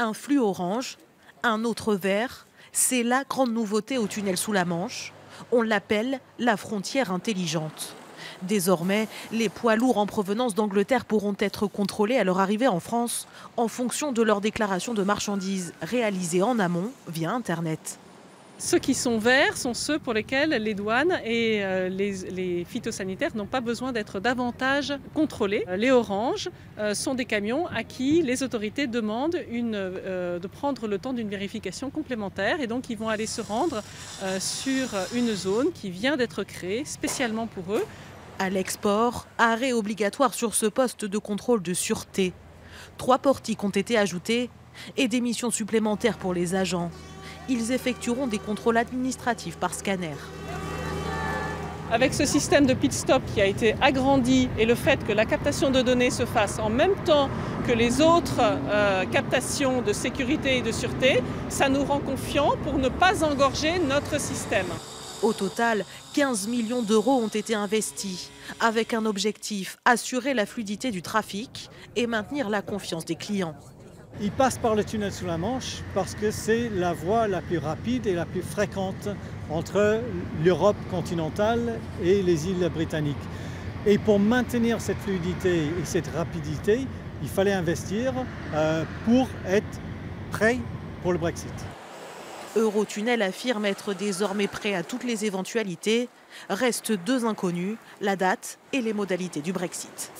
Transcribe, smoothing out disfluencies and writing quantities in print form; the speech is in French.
Un flux orange, un autre vert, c'est la grande nouveauté au tunnel sous la Manche. On l'appelle la frontière intelligente. Désormais, les poids lourds en provenance d'Angleterre pourront être contrôlés à leur arrivée en France en fonction de leur déclaration de marchandises réalisée en amont via Internet. Ceux qui sont verts sont ceux pour lesquels les douanes et les phytosanitaires n'ont pas besoin d'être davantage contrôlés. Les oranges sont des camions à qui les autorités demandent de prendre le temps d'une vérification complémentaire et donc ils vont aller se rendre sur une zone qui vient d'être créée spécialement pour eux. À l'export, arrêt obligatoire sur ce poste de contrôle de sûreté. 3 portiques ont été ajoutés et des missions supplémentaires pour les agents. Ils effectueront des contrôles administratifs par scanner. Avec ce système de pit stop qui a été agrandi et le fait que la captation de données se fasse en même temps que les autres captations de sécurité et de sûreté, ça nous rend confiants pour ne pas engorger notre système. Au total, 15 millions d'euros ont été investis, avec un objectif, assurer la fluidité du trafic et maintenir la confiance des clients. Il passe par le tunnel sous la Manche parce que c'est la voie la plus rapide et la plus fréquente entre l'Europe continentale et les îles britanniques. Et pour maintenir cette fluidité et cette rapidité, il fallait investir pour être prêt pour le Brexit. Eurotunnel affirme être désormais prêt à toutes les éventualités. Restent 2 inconnus, la date et les modalités du Brexit.